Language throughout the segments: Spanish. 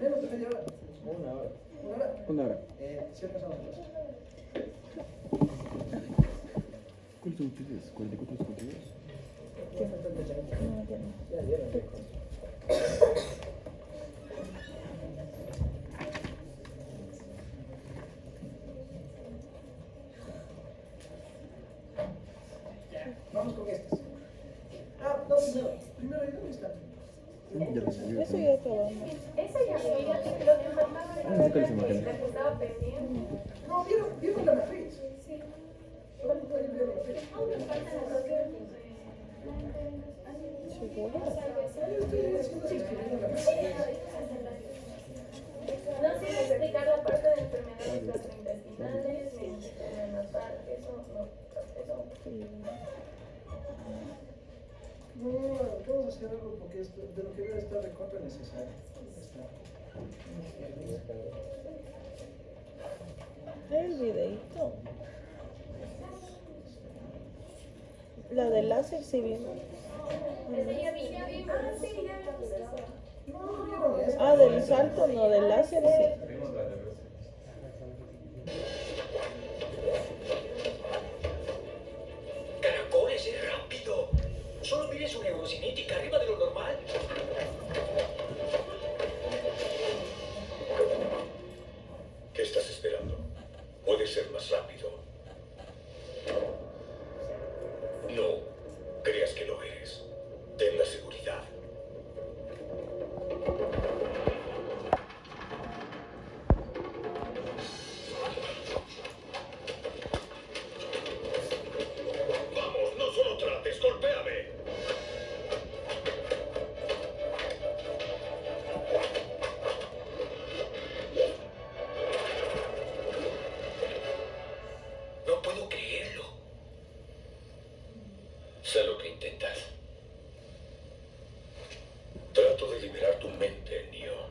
Menos de media hora. Una hora. ¿Una hora? Una hora. Siempre son las dos. ¿Cuáles son ustedes? ¿44 52? Ya vieron. Vamos con estas. No, primero. Primero, ¿y dónde está? Ya recibió. Eso ya acabamos. Esa ya fíjate que lo que faltaba era Ah, sí, carísimo, la que carísimo. estaba pendiente. No, vieron la matriz. Sí. ¿Cuándo vieron la matriz? ¿Seguro? Yo estoy haciendo escribiendo la matriz. No sé explicar la parte de enfermedades gastrointestinales, neonatal, eso No, vamos a hacer algo porque esto, de lo que veo está recontra necesario. El videito. La del láser sí vimos. ese ya vi. Ah, sí, ya vimos eso. No, vieron esto. Ah, del salto, no, del láser sí. Caracoles, es rápido. Solo mire su neurocinética arriba de lo normal. ¿Qué estás esperando? Puede ser más rápido. No creas que lo eres. Ten la seguridad. Vamos, no solo trates, golpéame. No puedo creerlo. Sé lo que intentas. Trato de liberar tu mente, Neo.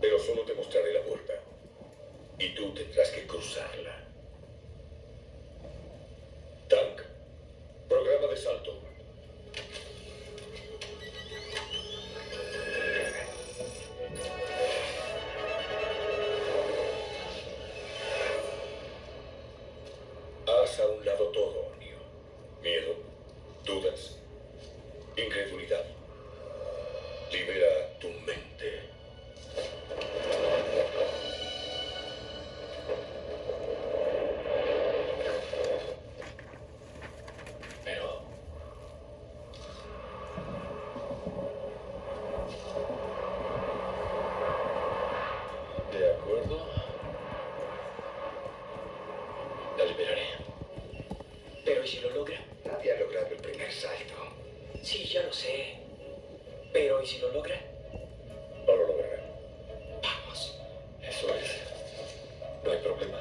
Pero solo te mostraré la puerta. Y tú tendrás que cruzarla. Tank, programa de salto. Haz a un lado todo, Neo. Miedo, dudas, incredulidad. Libera tu mente. Pero... ¿De acuerdo? La liberaré. Pero ¿y si lo logra? Nadie ha logrado el primer salto. Sí, ya lo sé. Pero ¿y si lo logra? No lo logrará. Vamos. Eso es. No hay problema.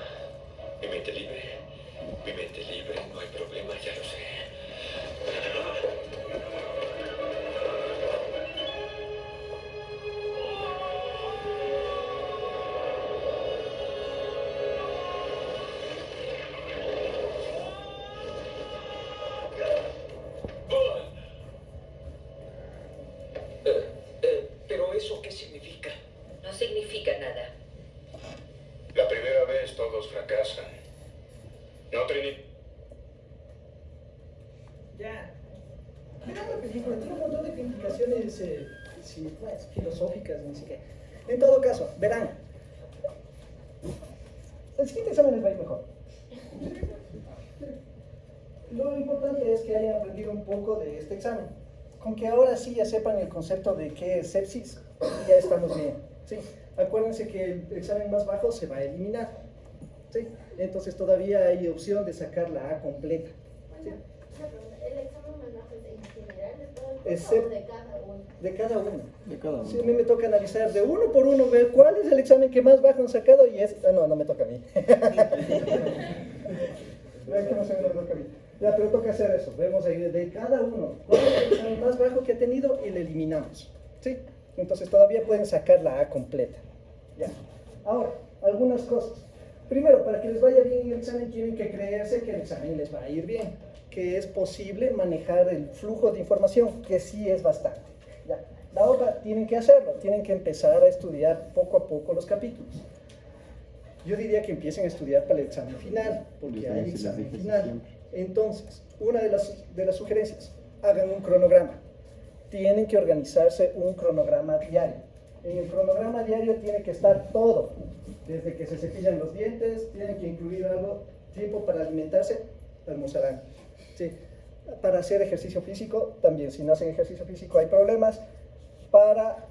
Mi mente libre. Mi mente libre. No hay problema, ya lo sé. ¿Pero eso qué significa? No significa nada. La primera vez todos fracasan. ¿No, Trini? Ya. Mira la película, tiene un montón de implicaciones pues, filosóficas, no sé qué. En todo caso, verán. El siguiente examen les va a ir mejor. Lo importante es que hayan aprendido un poco de este examen. Con que ahora sí ya sepan el concepto de qué es sepsis, ya estamos bien. ¿Sí? Acuérdense que el examen más bajo se va a eliminar. ¿Sí? Entonces todavía hay opción de sacar la A completa. ¿Sí? Una pregunta, ¿el examen más bajo es en general de todo el curso Excepto- o de cada uno? De cada uno. De cada uno. Sí, a mí me toca analizar de uno por uno, ver cuál es el examen que más bajo han sacado y es... no me toca a mí. Vean que no me toca a mí. Ya, pero toca hacer eso. Vemos ahí de cada uno cuál es el examen más bajo que ha tenido y le eliminamos. ¿Sí? Entonces todavía pueden sacar la A completa. Ya. Ahora, algunas cosas. Primero, para que les vaya bien el examen, tienen que creerse que el examen les va a ir bien, que es posible manejar el flujo de información, que sí es bastante. Ya. La otra, tienen que hacerlo, tienen que empezar a estudiar poco a poco los capítulos. Yo diría que empiecen a estudiar para el examen final, porque Yo hay también se las examen dije final. siempre. Entonces, una de las sugerencias, hagan un cronograma. Tienen que organizarse un cronograma diario. En el cronograma diario tiene que estar todo, desde que se cepillan los dientes, tienen que incluir algo, tiempo para alimentarse, almorzarán. Sí. Para hacer ejercicio físico, también, si no hacen ejercicio físico hay problemas. Para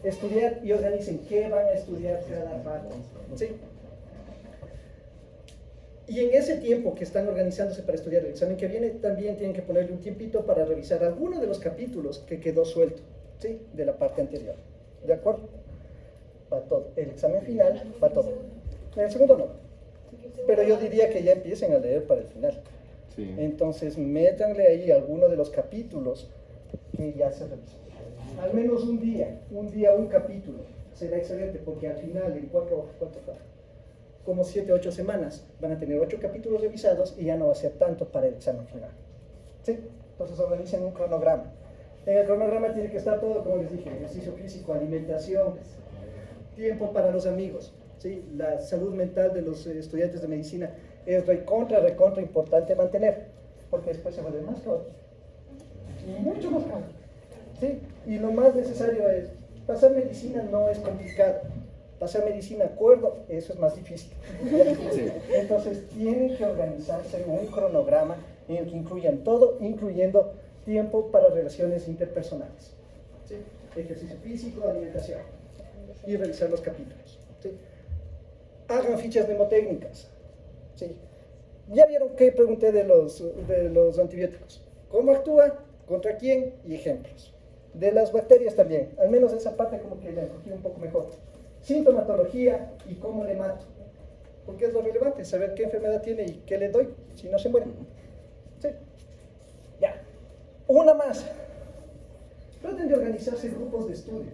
estudiar y organicen qué van a estudiar cada rato. ¿Sí? Y en ese tiempo que están organizándose para estudiar el examen que viene, también tienen que ponerle un tiempito para revisar alguno de los capítulos que quedó suelto, ¿sí? De la parte anterior. ¿De acuerdo? Para todo. El examen final, para todo. En el segundo no. Pero yo diría que ya empiecen a leer para el final. Sí. Entonces, métanle ahí alguno de los capítulos que ya se revisó. Al menos un día un capítulo. Será excelente porque al final, en como 7 o 8 semanas, van a tener 8 capítulos revisados y ya no va a ser tanto para el examen final. ¿Sí? Entonces organicen un cronograma. En el cronograma tiene que estar todo, como les dije, ejercicio físico, alimentación, tiempo para los amigos. ¿Sí? La salud mental de los estudiantes de medicina es recontra importante mantener, porque después se vuelve más caro. Mucho más caro. ¿Sí? Y lo más necesario es, pasar medicina no es complicado. Pasar medicina acuerdo, eso es más difícil. Sí. Entonces tienen que organizarse un cronograma en el que incluyan todo, incluyendo tiempo para relaciones interpersonales. ¿Sí? Ejercicio físico, alimentación. Y revisar los capítulos. ¿Sí? Hagan fichas mnemotécnicas. ¿Sí? Ya vieron que pregunté de los antibióticos. ¿Cómo actúa? ¿Contra quién? Y ejemplos. De las bacterias también. Al menos esa parte como que la encogí un poco mejor. Sintomatología y cómo le mato. Porque es lo relevante, saber qué enfermedad tiene y qué le doy, si no se muere. ¿Sí? Ya. Una más. Traten de organizarse en grupos de estudio.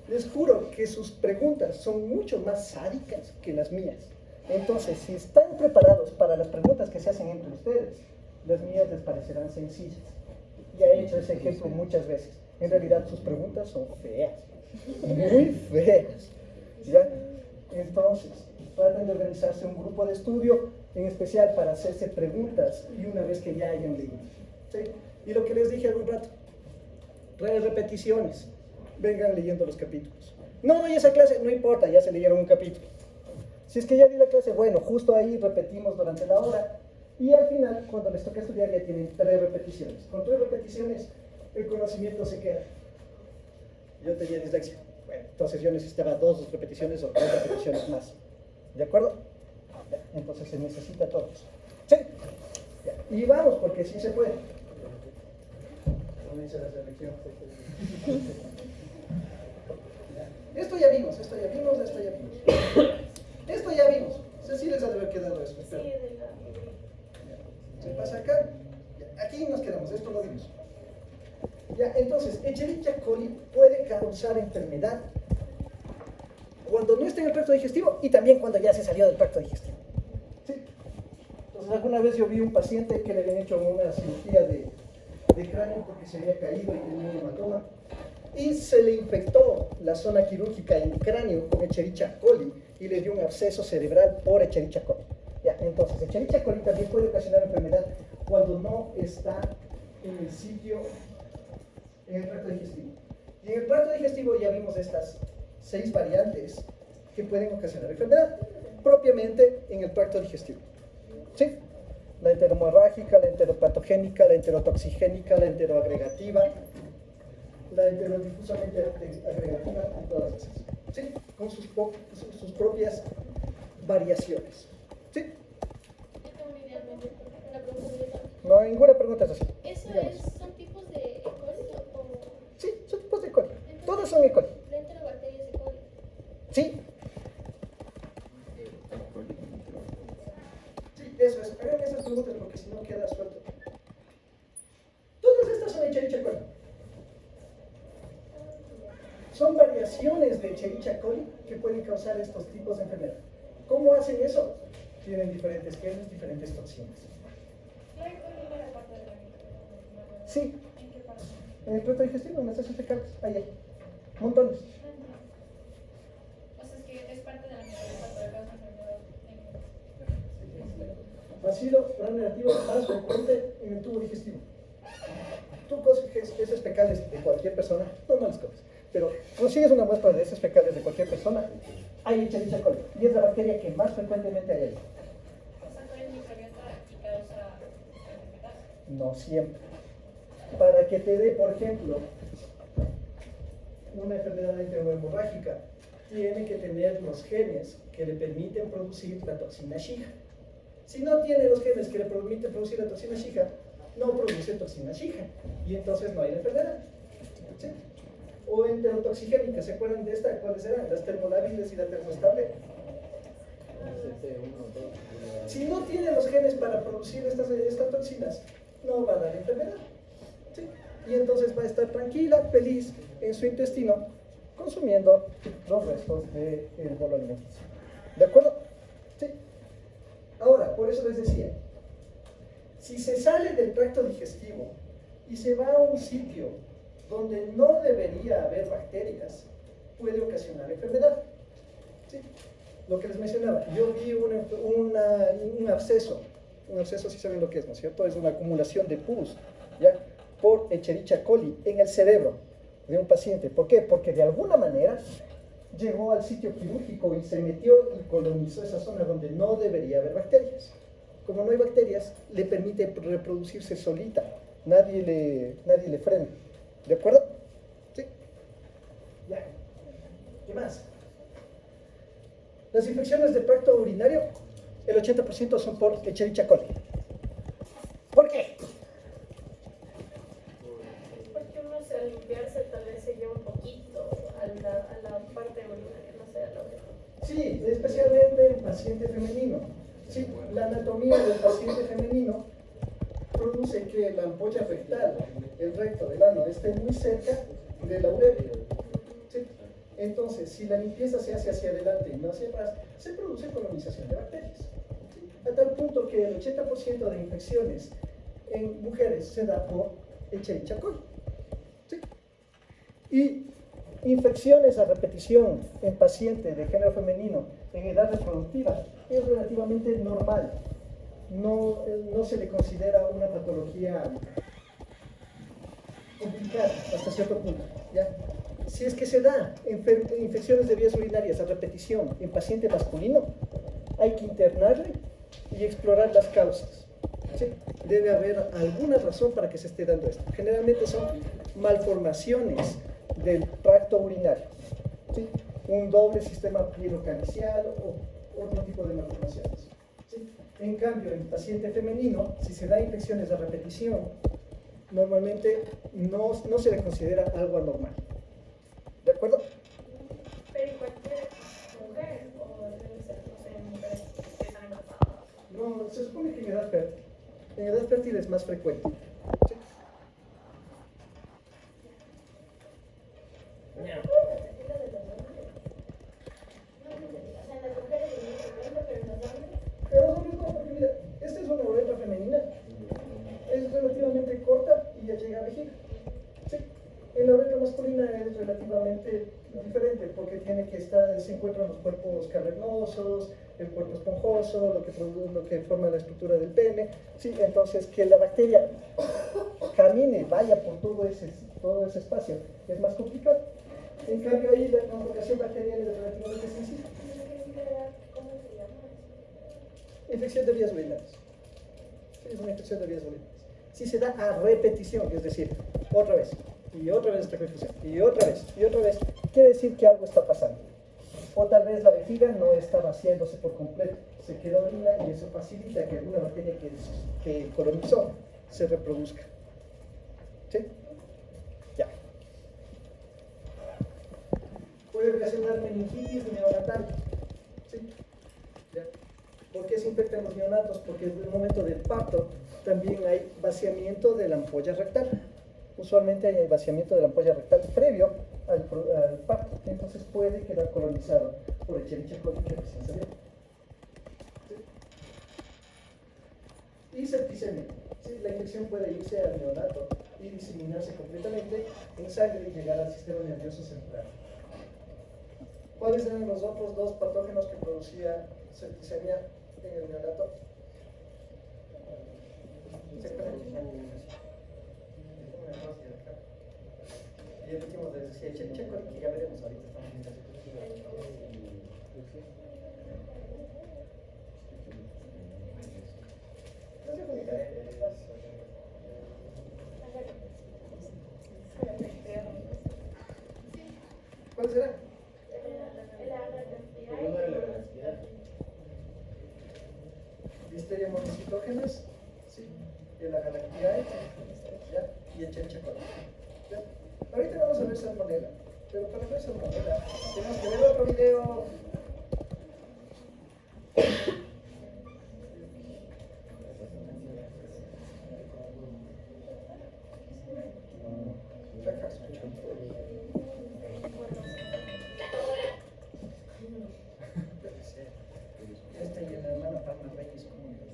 Les juro que sus preguntas son mucho más sádicas que las mías. Entonces, si están preparados para las preguntas que se hacen entre ustedes, las mías les parecerán sencillas. Ya he hecho ese ejemplo muchas veces. En realidad, sus preguntas son feas. Muy feas. ¿Ya? Entonces, traten de organizarse un grupo de estudio, en especial para hacerse preguntas y una vez que ya hayan leído. ¿Sí? Y lo que les dije hace un rato, repeticiones. Vengan leyendo los capítulos. No doy esa clase, no importa, ya se leyeron un capítulo. Si es que ya di la clase, bueno, justo ahí repetimos durante la hora y al final, cuando les toca estudiar, ya tienen 3 repeticiones. Con 3 repeticiones, el conocimiento se queda. Yo tenía dislexia. Bueno, entonces yo necesitaba 2 repeticiones o 3 repeticiones más. ¿De acuerdo? Ya, entonces se necesita todo eso. ¿Sí? Ya. Y vamos, porque sí se puede. Comienza la selección. Esto ya vimos. Esto ya vimos. Sí les ha de haber quedado eso. Sí, de la... Se pasa acá. Ya, aquí nos quedamos, esto lo vimos. Ya, entonces, Escherichia coli puede causar enfermedad cuando no está en el tracto digestivo y también cuando ya se salió del tracto digestivo. ¿Sí? Entonces, alguna vez yo vi un paciente que le habían hecho una cirugía de cráneo porque se había caído y tenía un hematoma y se le infectó la zona quirúrgica en el cráneo con Escherichia coli y le dio un absceso cerebral por Escherichia coli. Ya, entonces, Escherichia coli también puede ocasionar enfermedad cuando no está en el sitio, en el tracto digestivo. Y en el tracto digestivo ya vimos estas 6 variantes que pueden ocasionar enfermedad, propiamente en el tracto digestivo. ¿Sí? La enteromorrágica, la enteropatogénica, la enterotoxigénica, la enteroagregativa, la enterodifusamente agregativa y todas esas. ¿Sí? Con sus propias variaciones. ¿Sí? Yo tengo una idea, una pregunta. No, ninguna pregunta es así. ¿Eso Digamos. son tipos de E. coli o Sí, son tipos de E. coli. Todos son E. coli. la enterobacterias E. coli? Sí. Sí, eso es. Hagan esas preguntas porque si no queda suelto. Todas estas son Escherichia coli. Son variaciones de Escherichia coli que pueden causar estos tipos de enfermedad. ¿Cómo hacen eso? Tienen diferentes genes, diferentes toxinas. ¿La E. coli no era parte de la... Sí. ¿En qué parte? En el tracto digestivo, en las heces fecales, ahí hay. montones. O sea, es que es parte de la naturaleza para cada enfermedad. Bacilo gram negativo más frecuente en el tubo digestivo. Tú coges heces fecales de cualquier persona, no las coges, pero consigues una muestra de heces fecales de cualquier persona, hay Escherichia coli, y es la bacteria que más frecuentemente hay ahí. O sea, con el microbiota y causa enfermedad. No siempre. Para que te dé, por ejemplo, una enfermedad enterohemorrágica, tiene que tener los genes que le permiten producir la toxina Shiga. Si no tiene los genes que le permiten producir la toxina Shiga, no produce toxina Shiga, y entonces no hay la enfermedad. ¿Sí? O enterotoxigénica, ¿se acuerdan de esta? ¿Cuáles eran? Las termolábiles y la termoestable. Si no tiene los genes para producir estas toxinas, no va a dar enfermedad. ¿Sí? Y entonces va a estar tranquila, feliz en su intestino, consumiendo los restos del bolo alimenticio. ¿De acuerdo? ¿Sí? Ahora, por eso les decía, si se sale del tracto digestivo y se va a un sitio donde no debería haber bacterias, puede ocasionar enfermedad. ¿Sí? Lo que les mencionaba, yo vi un absceso. Un absceso, si saben lo que es, ¿no es cierto? Es una acumulación de pus, ¿ya? Por Escherichia coli en el cerebro de un paciente. ¿Por qué? Porque de alguna manera llegó al sitio quirúrgico y se metió y colonizó esa zona donde no debería haber bacterias. Como no hay bacterias, le permite reproducirse solita. Nadie le frena. ¿De acuerdo? ¿Sí? Ya. ¿Qué más? Las infecciones del tracto urinario, el 80% son por Escherichia coli. ¿Por qué? Porque uno al limpiarse tal vez se lleva un poquito a la parte urinaria, no sé, a la oreja. Sí, especialmente en paciente femenino. Sí, la anatomía del paciente femenino produce que la ampolla rectal, el recto del ano, esté muy cerca de la uretra. ¿Sí? Entonces, si la limpieza se hace hacia adelante y no hacia atrás, se produce colonización de bacterias. ¿Sí? A tal punto que el 80% de infecciones en mujeres se da por Escherichia coli. ¿Sí? Y infecciones a repetición en pacientes de género femenino en edad reproductiva es relativamente normal. No se le considera una patología complicada hasta cierto punto. ¿Ya? Si es que se da infecciones de vías urinarias a repetición en paciente masculino, hay que internarle y explorar las causas. ¿Sí? Debe haber alguna razón para que se esté dando esto. Generalmente son malformaciones del tracto urinario. ¿Sí? Un doble sistema pilocanicial o otro tipo de malformaciones. ¿Sí? En cambio, en el paciente femenino, si se da infecciones a repetición, normalmente no se le considera algo anormal. ¿De acuerdo? Pero en cualquier mujer, o debe ser, no sé, mujeres que están embarazadas. No, se supone que en edad fértil es más frecuente. ¿Sí? Pero los hombres no, porque mira, esta es una uretra femenina. Es relativamente corta y ya llega a vejiga. ¿Sí? En la uretra masculina es relativamente diferente porque se encuentran los cuerpos cavernosos, el cuerpo esponjoso, lo que forma la estructura del pene. ¿Sí? Entonces, que la bacteria camine, vaya por todo ese espacio, es más complicado. En cambio, ahí la conjugación bacteriana es relativamente sencilla. ¿Cómo se llama? Infección de vías urinarias. Sí, es una infección de vías urinarias. Si se da a repetición, es decir, otra vez, y otra vez esta confusión, y otra vez, quiere decir que algo está pasando. O tal vez la vejiga no está vaciándose por completo, se queda orina y eso facilita que alguna bacteria que colonizó se reproduzca. ¿Sí? Ya. Puede ocasionar meningitis neonatal. ¿Sí? ¿Ya? ¿Por qué se infectan los neonatos? Porque en el momento del parto también hay vaciamiento de la ampolla rectal. Usualmente hay vaciamiento de la ampolla rectal previo al parto, entonces puede quedar colonizado por Escherichia coli que recién salió. ¿Sí? Y septicemia. Sí, la infección puede irse al neonato y diseminarse completamente en sangre y llegar al sistema nervioso central. ¿Cuáles eran los otros dos patógenos que producía septicemia en el neonato? Y el último les decía, checo, que ya veremos ahorita. Estamos viendo. No se comunicaré. ¿Cuál será? Listeria monocitógenas, sí, el Agalactiae, ¿ya? Y el Chenchacol. ¿Ya? Ahorita vamos a ver salmonela, pero para ver salmonela tenemos que ver otro video. Esta y el hermano Palma Reyes, ¿cómo es?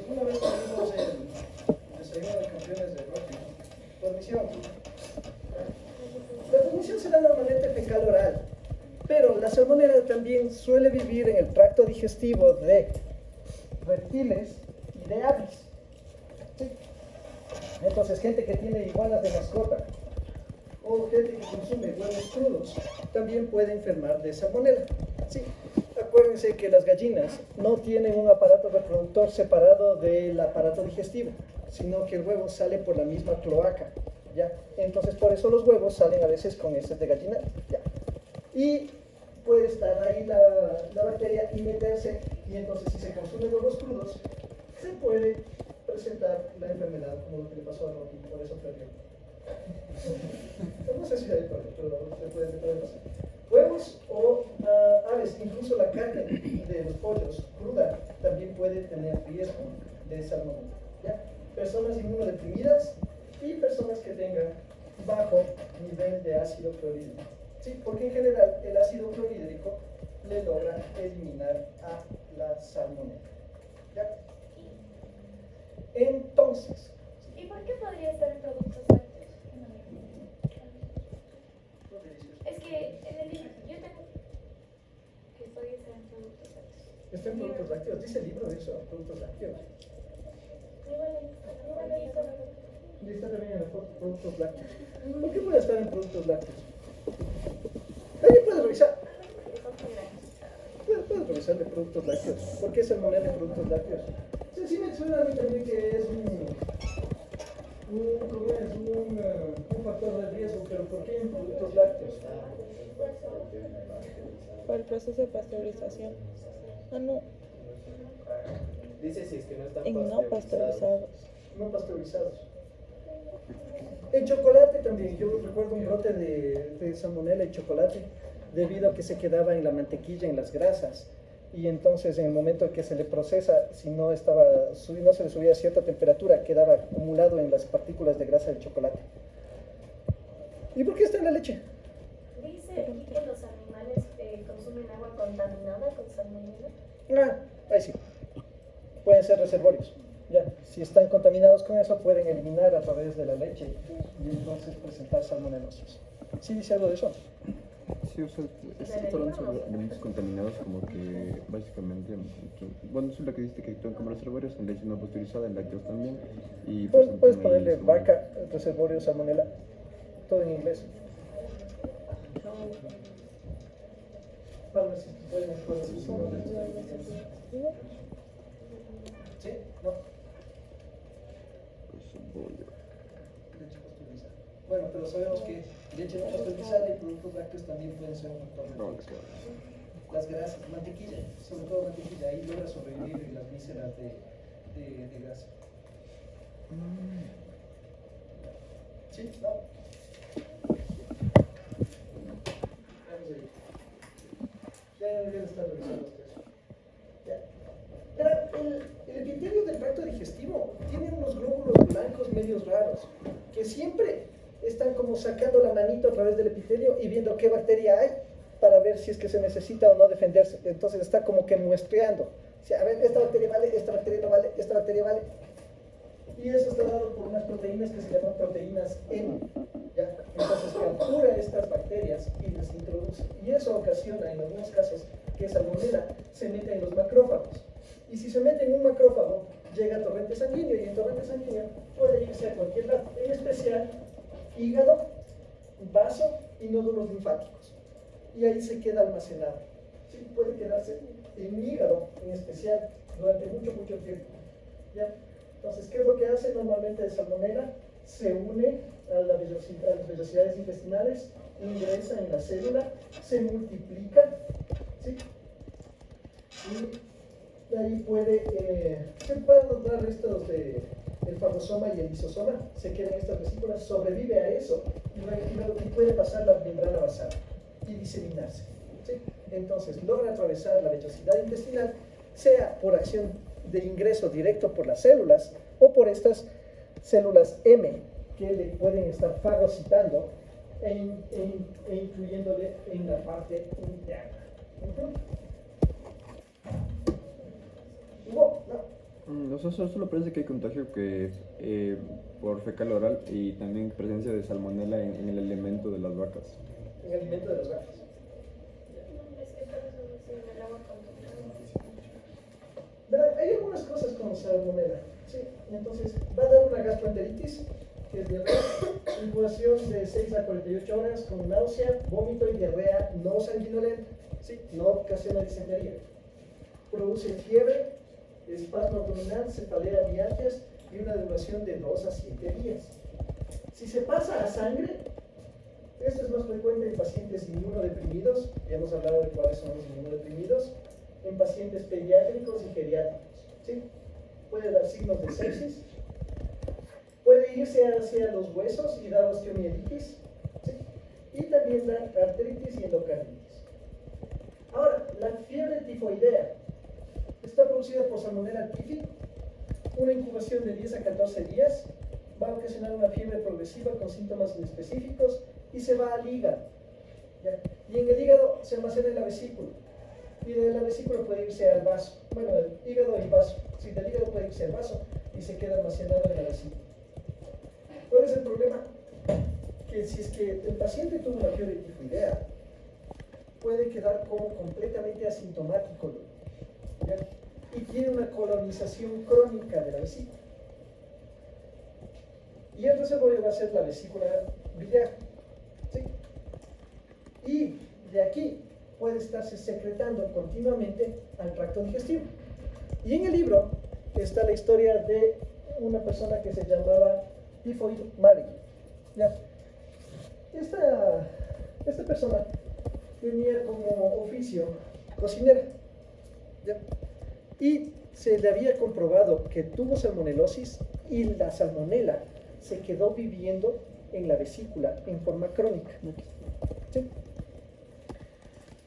¿Alguna vez tuvimos el desayuno de campeones de rugby? Transmisión. La transmisión se da normalmente fecal oral, pero la salmonela también suele vivir en el tracto digestivo de reptiles y de aves. ¿Sí? Entonces, gente que tiene iguanas de mascota o gente que consume huevos crudos también puede enfermar de salmonela. Sí. Acuérdense que las gallinas no tienen un aparato reproductor separado del aparato digestivo, sino que el huevo sale por la misma cloaca, ¿ya? Entonces, por eso los huevos salen a veces con heces de gallina, ¿ya? Y puede estar ahí la bacteria y meterse, y entonces si se consumen huevos crudos, se puede presentar la enfermedad, como lo que le pasó a Rocky, por eso perdió. No sé si hay por ahí, pero se puede pasar. Huevos o aves, incluso la carne de los pollos cruda también puede tener riesgo de salmonela. ¿Ya? Personas inmunodeprimidas y personas que tengan bajo nivel de ácido clorhídrico. ¿Sí? Porque en general el ácido clorhídrico le logra eliminar a la salmonela. ¿Ya? Entonces, ¿Y por qué podría estar en productos lácteos? Es que en el libro, yo tengo que podría estar en productos lácteos. está en productos lácteos, dice el libro de eso, productos lácteos. Y está también en los productos lácteos. ¿Por qué puede estar en productos lácteos? Alguien puede revisar. Puede revisar de productos lácteos. ¿Por qué salmonela en productos lácteos? Sí me suena a mí también que es un factor de riesgo, pero ¿por qué en productos lácteos? Por el proceso de pasteurización. Ah, no, Dice si es que no están en no pasteurizados. No pasteurizados. En chocolate también, yo recuerdo un brote de salmonela en chocolate debido a que se quedaba en la mantequilla, en las grasas, y entonces en el momento en que se le procesa, si no se le subía a cierta temperatura, quedaba acumulado en las partículas de grasa del chocolate. ¿Y por qué está en la leche? Dice, Ahí sí. Pueden ser reservorios. Ya, si están contaminados con eso, pueden eliminar a través de la leche y entonces presentar salmonelosis. ¿Sí dice algo de eso? Sí, o sea, estos fueron alimentos contaminados como que básicamente, bueno, eso es lo que dijiste que actúan como reservorios, en leche no pasteurizada, en lácteos también. Y Puedes ponerle vaca, reservorio, salmonela, todo en inglés. Para ver si pueden poner ¿sí? ¿No? Leche pasteurizada. Bueno, pero sabemos que leche no pasteurizada y productos lácteos también pueden ser un factor de riesgo. Las grasas, mantequilla, sobre todo mantequilla, ahí logra sobrevivir las vísceras de grasa. ¿Sí? ¿No? Vamos ahí. Ya deberían estar revisando ustedes. Ya. Verá, el epitelio del tracto digestivo tiene unos glóbulos blancos medios raros que siempre están como sacando la manito a través del epitelio y viendo qué bacteria hay para ver si es que se necesita o no defenderse. Entonces está como que muestreando. O sea, a ver, esta bacteria vale, esta bacteria no vale, esta bacteria vale. Y eso está dado por unas proteínas que se llaman proteínas M. ¿Ya? Entonces captura estas bacterias y las introduce. Y eso ocasiona en algunos casos que esa salmonela se meta en los macrófagos. Y si se mete en un macrófago, llega a torrente sanguíneo y en torrente sanguíneo puede irse a cualquier lado, en especial hígado, vaso y nódulos linfáticos. Y ahí se queda almacenado. Sí, puede quedarse en hígado en especial durante mucho tiempo. ¿Ya? Entonces, ¿qué es lo que hace normalmente el salmonela? Se une a las vellosidades intestinales, ingresa en la célula, se multiplica, ¿sí? Y de ahí puede, se pueden dar restos del fagosoma y el lisosoma, se quedan estas vesículas, sobrevive a eso y puede pasar la membrana basal y diseminarse, ¿sí? Entonces, logra atravesar la vellosidad intestinal, sea por acción de ingreso directo por las células o por estas células M que le pueden estar fagocitando e incluyéndole en la parte interna. No, solo parece que hay contagio que por fecal oral y también presencia de salmonela en el alimento de las vacas. En el alimento de las vacas. Es que por eso no en el agua contaminada. Verá, hay algunas cosas con salmonela, ¿sí? Entonces, va a dar una gastroenteritis, que es diarrea, incubación de 6 a 48 horas con náusea, vómito y diarrea no sanguinolenta, ¿sí? No ocasiona disentería. Produce fiebre, espasmo abdominal, cefalea mialgias y una duración de 2 a 7 días. Si se pasa a sangre, esto es más frecuente en pacientes inmunodeprimidos, ya hemos hablado de cuáles son los inmunodeprimidos, en pacientes pediátricos y geriátricos, ¿sí? Puede dar signos de sepsis, puede irse hacia los huesos y dar osteomielitis, ¿sí? Y también dar artritis y endocarditis. Ahora, la fiebre tifoidea está producida por Salmonella typhi, una incubación de 10 a 14 días, va a ocasionar una fiebre progresiva con síntomas inespecíficos y se va al hígado, ¿ya? Y en el hígado se almacena en la vesícula. Y de la vesícula puede irse al vaso, bueno, del hígado y vaso, sí, del hígado puede irse al vaso y se queda almacenado en la vesícula. ¿Cuál es el problema? Que si es que el paciente tuvo una fiebre tifoidea, puede quedar como completamente asintomático, ¿ya? Y tiene una colonización crónica de la vesícula. Y el reservorio va a ser la vesícula biliar, ¿sí? Y de aquí puede estarse secretando continuamente al tracto digestivo. Y en el libro está la historia de una persona que se llamaba Typhoid Mary. ¿Ya? Esta persona tenía como oficio cocinera, ¿ya? Y se le había comprobado que tuvo salmonelosis y la salmonela se quedó viviendo en la vesícula en forma crónica, ¿sí?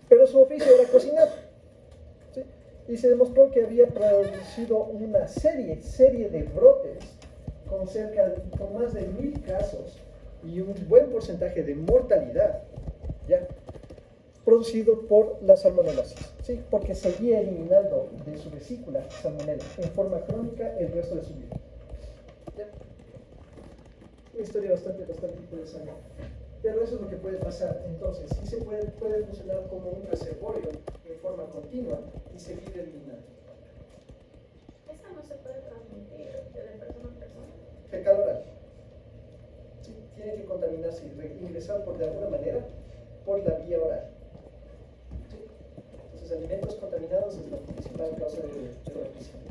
Pero su oficio era cocinar, ¿sí? Y se demostró que había producido una serie de brotes con más de 1000 casos y un buen porcentaje de mortalidad, ¿ya? producido por la salmonelosis, ¿sí? Porque seguía eliminando de su vesícula salmonela en forma crónica el resto de su vida. ¿Ya? Una historia bastante interesante. Pero eso es lo que puede pasar. Entonces, sí se puede funcionar como un reservorio en forma continua y seguir eliminando. Esa no se puede transmitir de persona a persona. Fecal oral. Sí, tiene que contaminarse y ingresar de alguna manera por la vía oral. ¿Sí? Entonces, alimentos contaminados es la principal causa de transmisión.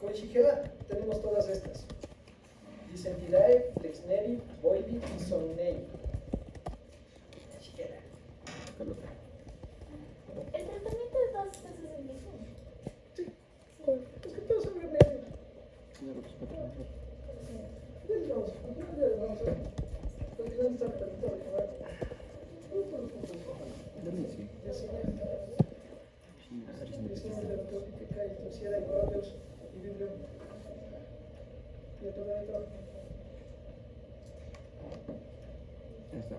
Con Shigella tenemos todas estas: Dicentidae, Flexneri, Boili y Sonnei. Shigella. El tratamiento de todas estas es el mismo. Sí, es que todos son remedios. Ya les vamos a ver. Al final está tratando de jugar. Ya se ve. De la política y terciaria, Gordios y Biblio. Y a todo esto. Ya está.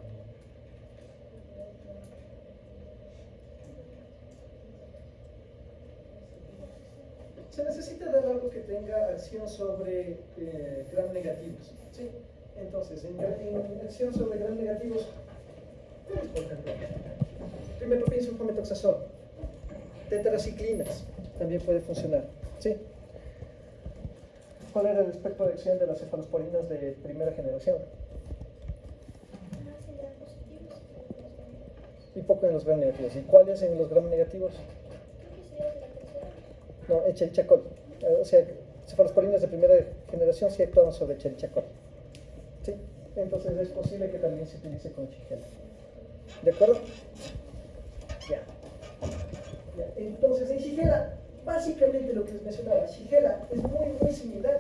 Se necesita dar algo que tenga acción sobre gram negativos. ¿Sí? Entonces, en acción sobre gram negativos, por ejemplo, trimetopienzo con metoxazol, tetraciclinas, también puede funcionar. ¿Sí? ¿Cuál era el espectro de acción de las cefalosporinas de primera generación? Y poco en los gram negativos. ¿Y cuáles en los gram negativos? No, echerichacol. O sea, cefalosporinas de primera generación sí actuaban sobre echerichacol. ¿Sí? Entonces es posible que también se utilice con Shigella. ¿De acuerdo? Ya. Entonces en Shigella, básicamente lo que les mencionaba, Shigella es muy similar.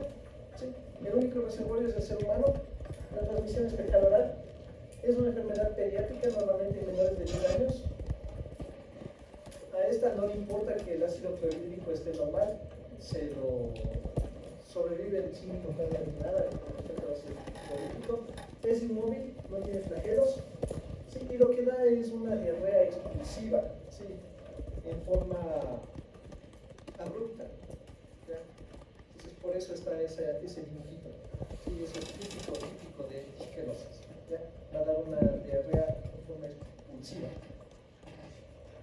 ¿Sí? El único reservorio es el ser humano. La transmisión es fecal oral. Es una enfermedad pediátrica, normalmente en menores de 10 años. A esta no le importa que el ácido clorhídrico esté normal, se lo sobrevive el químico que no hay nada respecto al ácido clorhídrico. Es inmóvil, no tiene flagelos, ¿sí? Y lo que da es una diarrea expulsiva, ¿sí? En forma abrupta. ¿Ya? Entonces por eso está ese dibujito. ¿Sí? Eso es típico de shigellosis. ¿Ya? Va a dar una diarrea en forma expulsiva.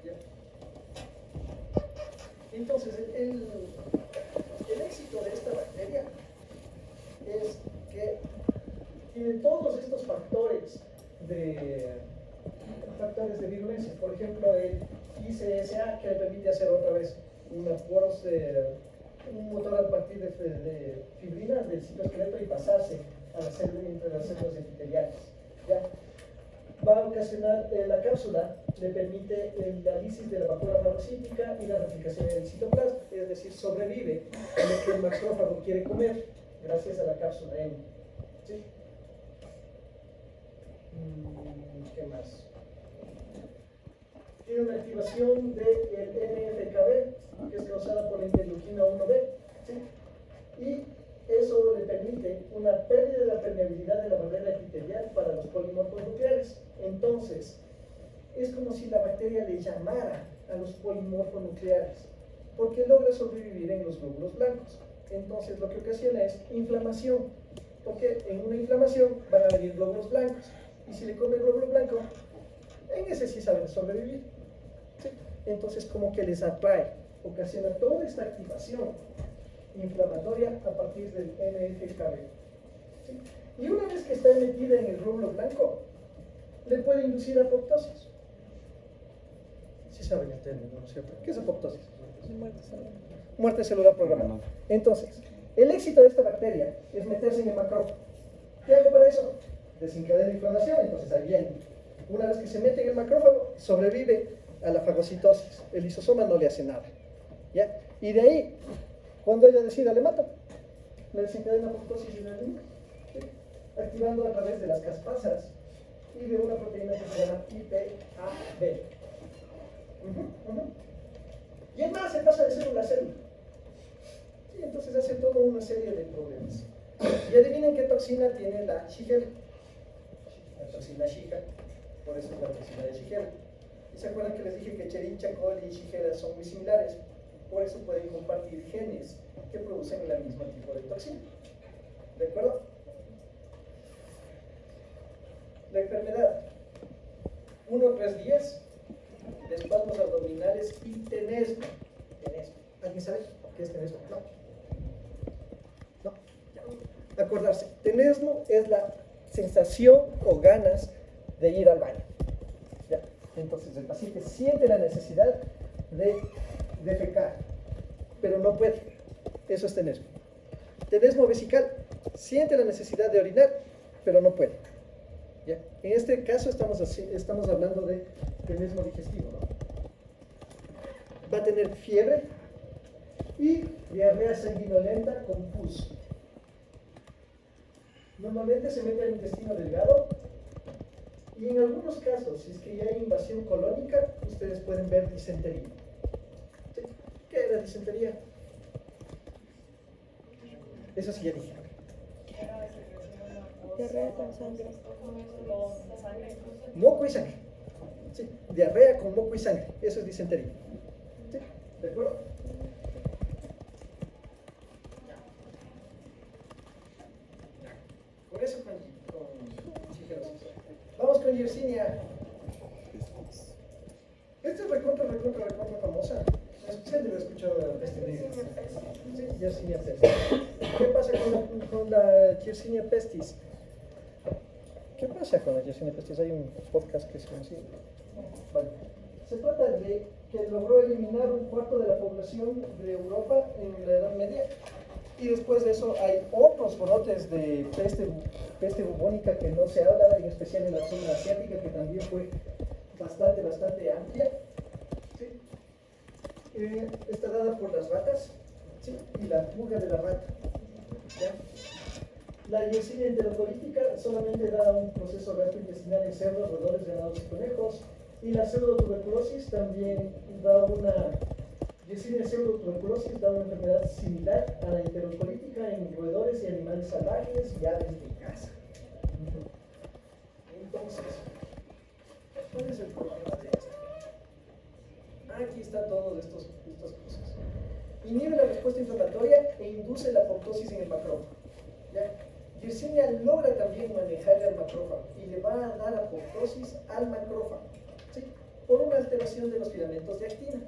¿Ya? Entonces, el éxito de esta bacteria es que tiene todos estos factores de virulencia. Por ejemplo, el ICSA, que le permite hacer otra vez un motor a partir de fibrinas del citoesqueleto y pasarse a las células, entre las células epiteliales. ¿Ya? Va a ocasionar la cápsula, le permite la lisis de la vacuna fagocítica y la replicación en el citoplasma, es decir, sobrevive a lo que el macrófago quiere comer gracias a la cápsula M. ¿Sí? ¿Qué más? Tiene una activación del NF-κB, que es causada por la interleuquina 1B, ¿sí? Y eso le permite una pérdida de la permeabilidad de la barrera epitelial para los polimorfos nucleares. Entonces, es como si la bacteria le llamara a los polimorfos nucleares, porque logra sobrevivir en los glóbulos blancos. Entonces, lo que ocasiona es inflamación, porque en una inflamación van a venir glóbulos blancos, y si le come el glóbulo blanco, en ese sí saben sobrevivir. ¿Sí? Entonces, como que les atrae, ocasiona toda esta activación inflamatoria a partir del NF-κB. ¿Sí? Y una vez que está metida en el glóbulo blanco, le puede inducir apoptosis. Sí saben el término, ¿no es cierto? ¿Qué es apoptosis? Muerte celular programada. Entonces, el éxito de esta bacteria es meterse en el macrófago. ¿Qué hago para eso? Desencadena inflamación, entonces ahí viene. Una vez que se mete en el macrófago, sobrevive a la fagocitosis. El lisosoma no le hace nada. ¿Ya? Y de ahí, cuando ella decida, le mata. Le desencadena apoptosis y la elimina. ¿Sí? Activando a través de las caspasas y de una proteína que se llama IPAB. Y es más, se pasa de célula a célula. Sí, entonces hace toda una serie de problemas. Y adivinen qué toxina tiene la Shigella. La toxina Shiga, por eso es la toxina de Shigella. ¿Y se acuerdan que les dije que Escherichia coli y Shigella son muy similares? Por eso pueden compartir genes que producen el mismo tipo de toxina. ¿De acuerdo? La enfermedad 1 o 3 días de espasmos abdominales y tenesmo. ¿Alguien sabe qué es tenesmo? No. Ya. Acordarse, tenesmo es la sensación o ganas de ir al baño. Ya. Entonces el paciente siente la necesidad de defecar, pero no puede. Eso es tenesmo. Tenesmo vesical, siente la necesidad de orinar, pero no puede. ¿Ya? En este caso estamos hablando de tenesmo digestivo, ¿no? Va a tener fiebre y diarrea sanguinolenta con pus. Normalmente se mete al intestino delgado y en algunos casos, si es que ya hay invasión colónica, ustedes pueden ver disentería. ¿Sí? ¿Qué es la disentería? Eso sí ya dije. Diarrea con sangre. Moco y sangre. Sí, diarrea con moco y sangre. Eso es disentería. ¿Sí? ¿De acuerdo? Con eso con shigellosis. Vamos con Yersinia. Esta es recontra famosa. ¿Quién lo ha escuchado de este libro? Sí, Yersinia pestis. ¿Qué pasa con la Yersinia pestis? ¿Qué pasa con la Yersinia pestis? Hay un podcast que se llama así. Vale. Se trata de que logró eliminar un cuarto de la población de Europa en la Edad Media y después de eso hay otros brotes de peste bubónica que no se habla, en especial en la zona asiática, que también fue bastante amplia. ¿Sí? Está dada por las ratas, ¿sí? Y la pulga de la rata. ¿Ya? La Yersinia enterocolítica solamente da un proceso gastrointestinal en cerdos, roedores, ganados y conejos. Y la pseudotuberculosis también da una... Yersinia pseudotuberculosis da una enfermedad similar a la enterocolítica en roedores y animales salvajes y aves de caza. Entonces, ¿cuál es el problema de esto? Aquí están todas estas cosas. Inhibe la respuesta inflamatoria e induce la apoptosis en el macrófago. ¿Ya? Yersinia logra también manejar el macrófago y le va a dar apoptosis al macrófago, ¿sí? Por una alteración de los filamentos de actina.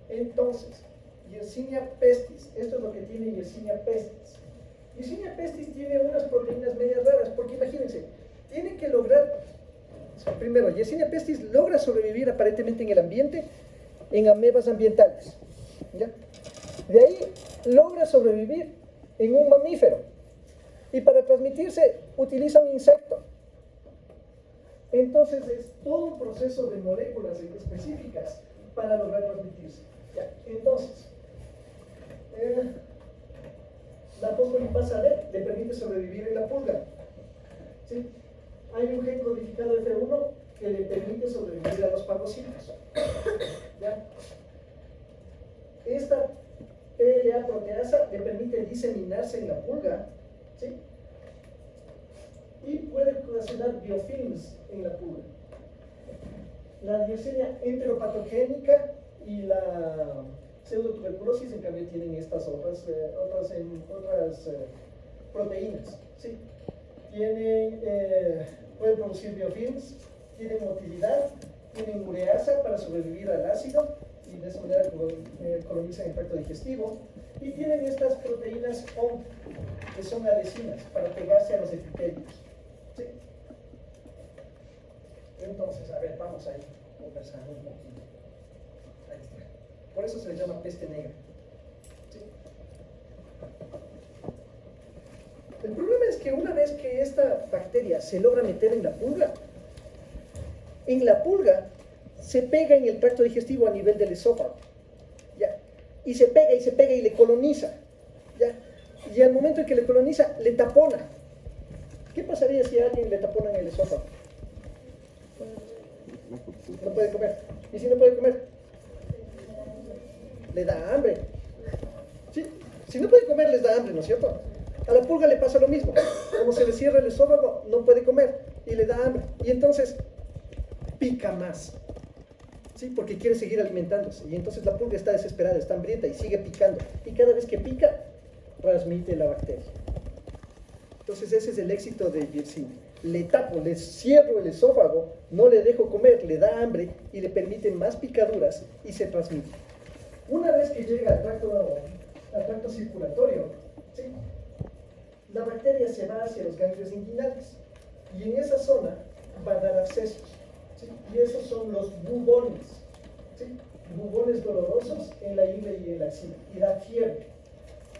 Entonces, Yersinia pestis, esto es lo que tiene Yersinia pestis. Yersinia pestis tiene unas proteínas medias raras, porque imagínense, tiene que lograr, primero, Yersinia pestis logra sobrevivir aparentemente en el ambiente, en amebas ambientales. ¿Ya? De ahí logra sobrevivir en un mamífero y para transmitirse utiliza un insecto. Entonces es todo un proceso de moléculas específicas para lograr transmitirse. ¿Ya? Entonces, la fosfolipasa D le permite sobrevivir en la pulga. ¿Sí? Hay un gen codificado F1 que le permite sobrevivir a los fagocitos. ¿Ya? Esta PLA proteasa le permite diseminarse en la pulga, ¿sí? Y puede ocasionar biofilms en la pulga. La Yersinia enteropatogénica y la pseudotuberculosis, en cambio, tienen estas otras proteínas, ¿sí? Pueden producir biofilms, tienen motilidad, tienen ureasa para sobrevivir al ácido y de esa manera colonizan el tracto digestivo, y tienen estas proteínas OMP, que son adhesinas para pegarse a los epitelios. ¿Sí? Entonces, a ver, vamos a ir conversando un poquito. Ahí está. Por eso se le llama peste negra. ¿Sí? El problema es que una vez que esta bacteria se logra meter en la pulga se pega en el tracto digestivo a nivel del esófago, ¿ya? Y se pega y le coloniza, ¿ya? Y al momento en que le coloniza, le tapona. ¿Qué pasaría si a alguien le tapona en el esófago? No puede comer. ¿Y si no puede comer? Le da hambre. ¿Sí? Si no puede comer, les da hambre, ¿no es cierto? A la pulga le pasa lo mismo. Como se le cierra el esófago, no puede comer y le da hambre. Y entonces pica más. ¿Sí? Porque quiere seguir alimentándose. Y entonces la pulga está desesperada, está hambrienta y sigue picando. Y cada vez que pica, transmite la bacteria. Entonces ese es el éxito del Yersinia. Le tapo, le cierro el esófago, no le dejo comer, le da hambre y le permite más picaduras y se transmite. Una vez que llega al tracto circulatorio, ¿sí?, la bacteria se va hacia los ganglios inguinales y en esa zona va a dar abscesos, ¿sí? Y esos son los bubones, ¿sí? Bubones dolorosos en la ingle y en la axila y da fiebre,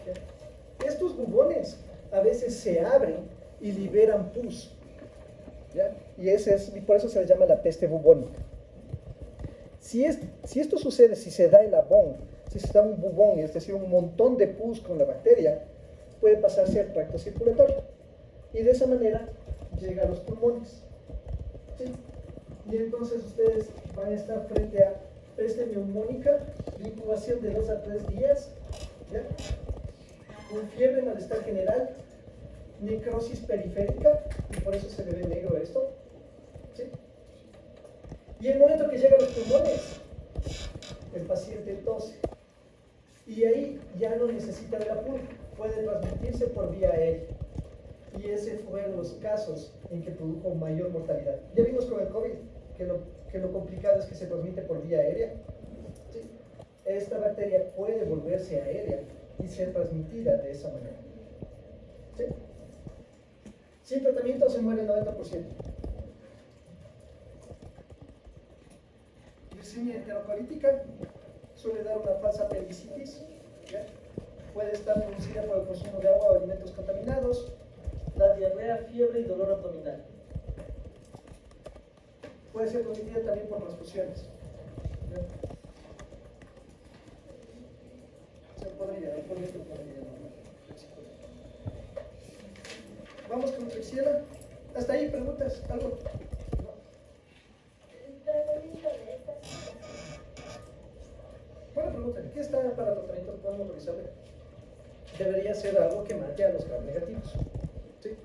¿ya? Estos bubones a veces se abren y liberan pus, ¿ya? Y por eso se le llama la peste bubónica. Si esto sucede, si se da el abón, si se da un bubón, es decir, un montón de pus con la bacteria, puede pasarse al tracto circulatorio. Y de esa manera llega a los pulmones, ¿sí? Y entonces ustedes van a estar frente a peste neumónica de incubación de 2 a 3 días, ¿ya?, con fiebre, malestar general, necrosis periférica, y por eso se le ve negro esto, ¿sí? Y el momento que llega a los pulmones, el paciente tose. Y ahí ya no necesita de la pulga, puede transmitirse por vía aérea. Y ese fueron los casos en que produjo mayor mortalidad. Ya vimos con el COVID que lo complicado es que se transmite por vía aérea. ¿Sí? Esta bacteria puede volverse aérea y ser transmitida de esa manera. ¿Sí? Sin tratamiento se muere el 90%. Yersinia enterocolítica suele dar una falsa apendicitis, ¿ya? Puede estar producida por el consumo de agua o alimentos contaminados, da diarrea, fiebre y dolor abdominal. Puede ser transmitida también por transfusiones, ¿ya? Se podría. Vamos con Klebsiella. Hasta ahí, preguntas, algo. Buena pregunta. ¿Qué está para tratamiento? Podemos revisarlo. Debería ser algo que mate a los gram negativos, ¿sí?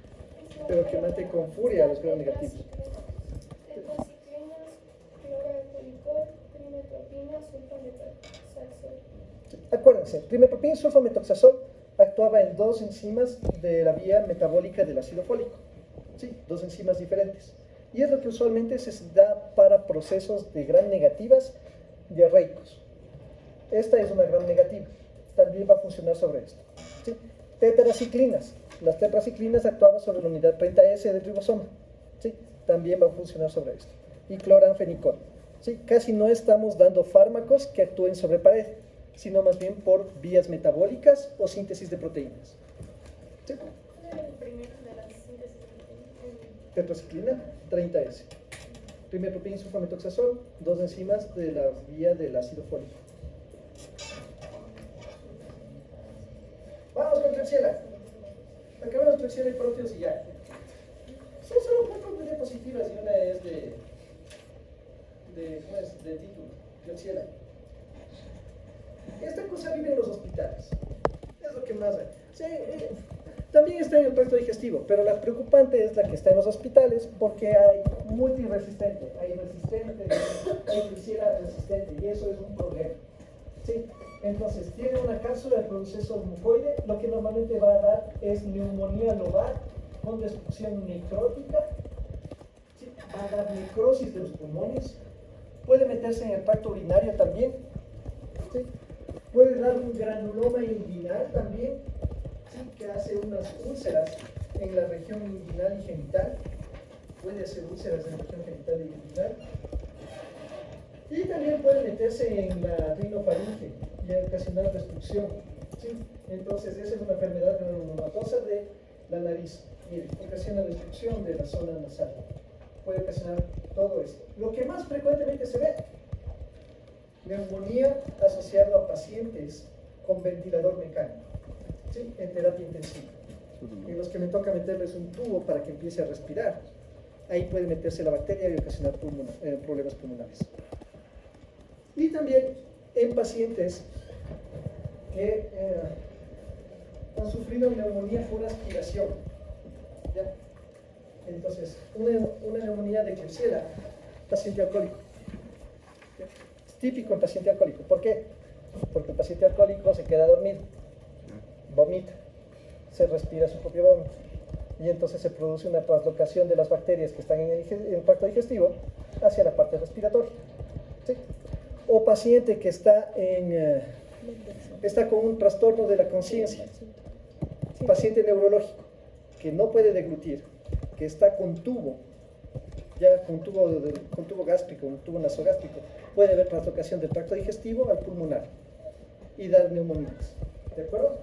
Pero que mate con furia a los gram negativos. Tetraciclinas, cloralcoholicol, trimetopina, sulfamethoxazol. Acuérdense, trimepopin y sulfamethoxazol actuaba en 2 enzimas de la vía metabólica del ácido fólico, ¿sí? 2 enzimas diferentes. Y es lo que usualmente se da para procesos de gram negativas diarreicos. Esta es una gram negativa, también va a funcionar sobre esto, ¿sí? Tetraciclinas, las tetraciclinas actuaban sobre la unidad 30S del ribosoma, ¿sí? También va a funcionar sobre esto. Y cloranfenicol, ¿sí? Casi no estamos dando fármacos que actúen sobre pared, sino más bien por vías metabólicas o síntesis de proteínas. ¿Sí? ¿Cuál era el primero de las síntesis de proteínas? Tetraciclina, 30S. Trimepopin y sulfamethoxazol, 2 enzimas de la vía del ácido fólico. Vamos con Klebsiella. Acabamos Klebsiella y proteos y ya. Son solo 4 diapositivas y una es de título, Klebsiella. Esta cosa vive en los hospitales. Es lo que más hay. Sí, también está en el tracto digestivo, pero la preocupante es la que está en los hospitales porque hay multiresistente, hay resistente, hay Klebsiella resistente y eso es un problema. ¿Sí? Entonces, tiene una cápsula de proceso mucoide, lo que normalmente va a dar es neumonía lobar con destrucción necrótica, ¿sí? Va a dar necrosis de los pulmones, puede meterse en el tracto urinario también, ¿sí? Puede dar un granuloma inguinal también, ¿sí? Que hace unas úlceras en la región inguinal y genital, puede hacer úlceras en la región genital y genital. Y también puede meterse en la rinofaringe y ocasionar destrucción, ¿sí? Entonces, esa es una enfermedad granulomatosa de la nariz. Mire, ocasiona destrucción de la zona nasal. Puede ocasionar todo esto. Lo que más frecuentemente se ve, neumonía asociada a pacientes con ventilador mecánico, ¿sí? En terapia intensiva. En los que me toca meterles un tubo para que empiece a respirar. Ahí puede meterse la bacteria y ocasionar problemas pulmonares. Y también en pacientes que han sufrido neumonía por aspiración. ¿Ya? Entonces, una neumonía de Klebsiella, paciente alcohólico. ¿Ya? Es típico en paciente alcohólico. ¿Por qué? Porque el paciente alcohólico se queda dormido, vomita, se respira su propio vómito y entonces se produce una translocación de las bacterias que están en el tracto digestivo hacia la parte respiratoria. ¿Sí? O paciente que está con un trastorno de la conciencia, paciente neurológico que no puede deglutir, que está con tubo, ya con tubo gástrico, un tubo nasogástrico, puede haber translocación del tracto digestivo al pulmonar y dar neumonías. ¿De acuerdo?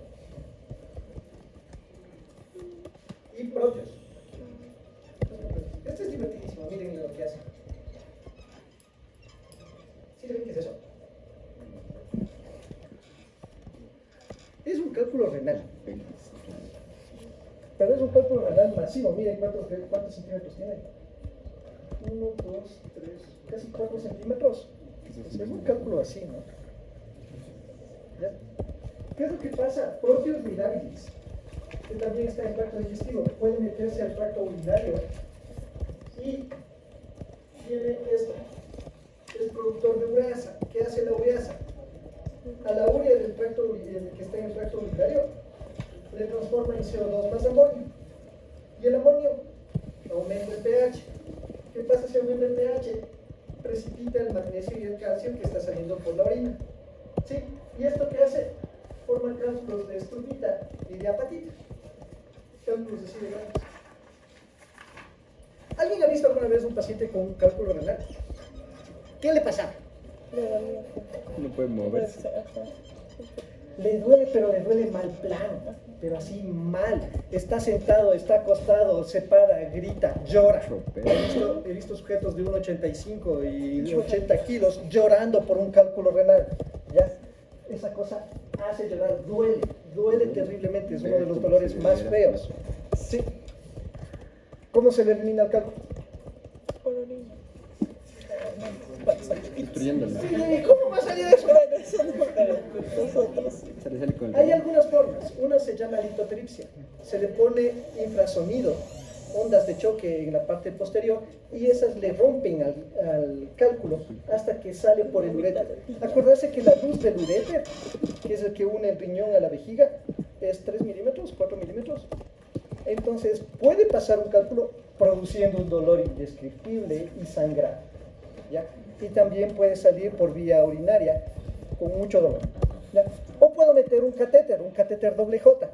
Y propios. Esto es divertidísimo, miren lo que hace. ¿Sí ven qué es eso? Es un cálculo renal. Pero es un cálculo renal masivo. Miren cuántos centímetros tiene. 1, 2, 3, casi 4 centímetros. Es un cálculo así, ¿no? ¿Ya? ¿Qué es lo que pasa? Proteus mirabilis, que también está en el tracto digestivo, puede meterse al tracto urinario y tiene esto. Es productor de ureasa. ¿Qué hace la ureasa? A la urea del tracto que está en el tracto urinario le transforma en CO2 más amonio. Y el amonio aumenta el pH. ¿Qué pasa si aumenta el pH? Precipita el magnesio y el calcio que está saliendo por la orina. ¿Sí? ¿Y esto qué hace? Forma cálculos de esturnita y de apatita. Cálculos así de grandes. ¿Alguien ha visto alguna vez un paciente con un cálculo renal? ¿Qué le pasaba? No puede moverse. Le duele, pero le duele mal plan, pero así mal. Está sentado, está acostado, se para, grita, llora. He visto sujetos de 1,85 y 80 kilos llorando por un cálculo renal. ¿Ya? Esa cosa hace llorar, duele terriblemente, es uno de los dolores más feos. ¿Sí? ¿Cómo se le elimina el cálculo? Por orina. Destruyéndolo. Sí, ¿cómo va a salir eso? Se le sale con el Hay algunas formas. Una se llama litotripsia. Se le pone infrasonido, ondas de choque en la parte posterior, y esas le rompen al cálculo hasta que sale por el uréter. Acordarse que la luz del uréter, que es el que une el riñón a la vejiga, es 3 milímetros, 4 milímetros. Entonces puede pasar un cálculo produciendo un dolor indescriptible y sangrado, ¿ya? Y también puede salir por vía urinaria con mucho dolor, ¿ya? O puedo meter un catéter doble J.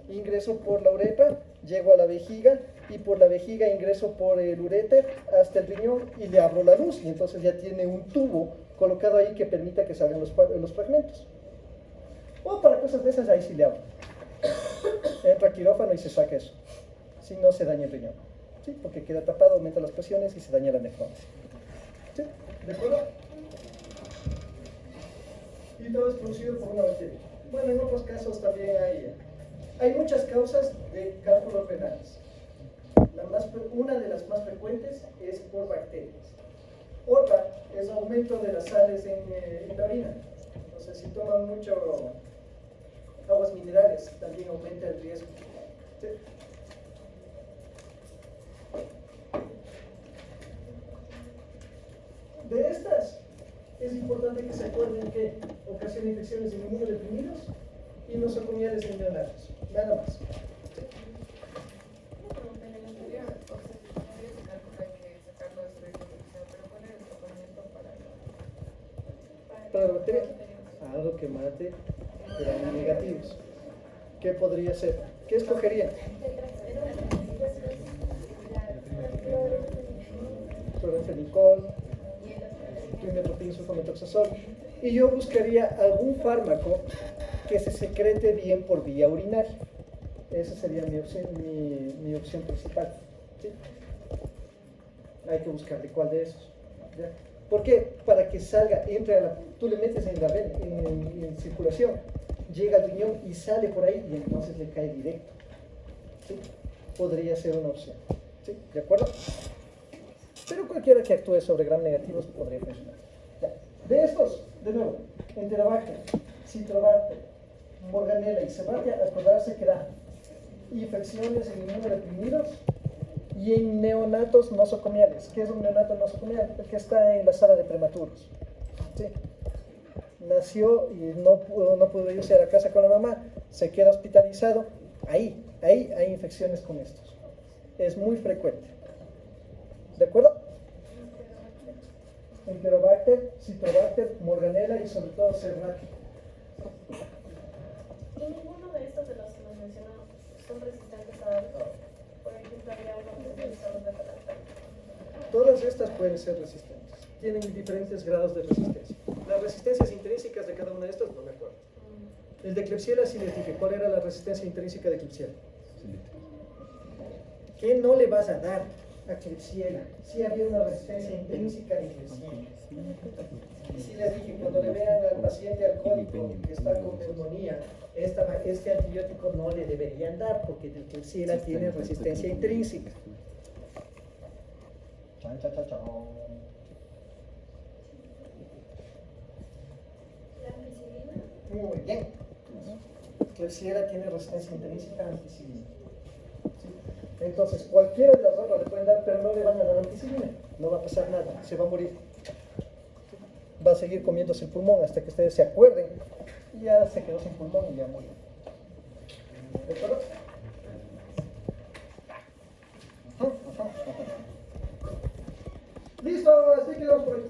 Ingreso por la uretra, llego a la vejiga y por la vejiga ingreso por el uréter hasta el riñón y le abro la luz y entonces ya tiene un tubo colocado ahí que permita que salgan los fragmentos. O para cosas de esas ahí sí le abro. Entra al quirófano y se saca eso. Si no, se daña el riñón. ¿Sí? Porque queda tapado, aumenta las presiones y se daña la nefrosis. ¿Sí? ¿De acuerdo? Y todo es producido por una bacteria. Bueno, en otros casos también hay muchas causas de cálculos renales. Una de las más frecuentes es por bacterias. Otra es aumento de las sales en la orina. Entonces, si toman mucho aguas minerales, también aumenta el riesgo. ¿Sí? De estas, es importante que se acuerden que ocasiona infecciones en inmunodeprimidos y nosocomiales en neonatos. Nada más. ¿Sí? Una pregunta en el anterior, o sea, si todavía ese cálculo hay que sacarlo de su reproducción, pero ¿cuál es el tratamiento ¿Para la bacteria? Algo que mate grandes negativos. ¿Qué podría ser? ¿Qué escogerían? Clorfenicol, trimethoprim sulfametoxazol. Y yo buscaría algún fármaco que se secrete bien por vía urinaria. Esa sería mi opción principal. ¿Sí? Hay que buscarle cuál de esos. ¿Ya? ¿Por qué? Para que salga, tú le metes en la vena, en circulación, llega al riñón y sale por ahí y entonces le cae directo. ¿Sí? Podría ser una opción. ¿Sí? ¿De acuerdo? Pero cualquiera que actúe sobre gram negativos podría funcionar. Ya. De estos, de nuevo, Enterobac, Citrobacter, Morganella y Serratia, acordarse que da infecciones en inmunodeprimidos y en neonatos nosocomiales. ¿Qué es un neonato nosocomial? El que está en la sala de prematuros. ¿Sí? Nació y no pudo irse a la casa con la mamá, se queda hospitalizado. Ahí hay infecciones con estos. Es muy frecuente. ¿De acuerdo? Enterobacter, Citrobacter, Morganella y sobre todo Serratia. ¿Y ninguno de estos de los que nos mencionó son resistentes a algo? Por ejemplo, había uno que se los beta-lactam. Todas estas pueden ser resistentes. Tienen diferentes grados de resistencia. Las resistencias intrínsecas de cada una de estas no me acuerdo. El de Klebsiella sí les dije. ¿Cuál era la resistencia intrínseca de Klebsiella? ¿Qué no le vas a dar a Klebsiella? Sí había una resistencia intrínseca de Klebsiella. Y sí les dije, cuando le vean al paciente alcohólico que está con neumonía, este antibiótico no le deberían dar porque el Klebsiella tiene resistencia intrínseca. Chan, chan, chan, chan. La ampicilina. Muy bien. Klebsiella tiene resistencia intrínseca a ampicilina. ¿Sí? Entonces, cualquiera de las dos le pueden dar, pero no le van a dar ampicilina. No va a pasar nada, se va a morir. Va a seguir comiéndose el pulmón hasta que ustedes se acuerden. Y ya se quedó sin pulmón y ya murió. ¿De acuerdo? Listo, así quedamos por ahí.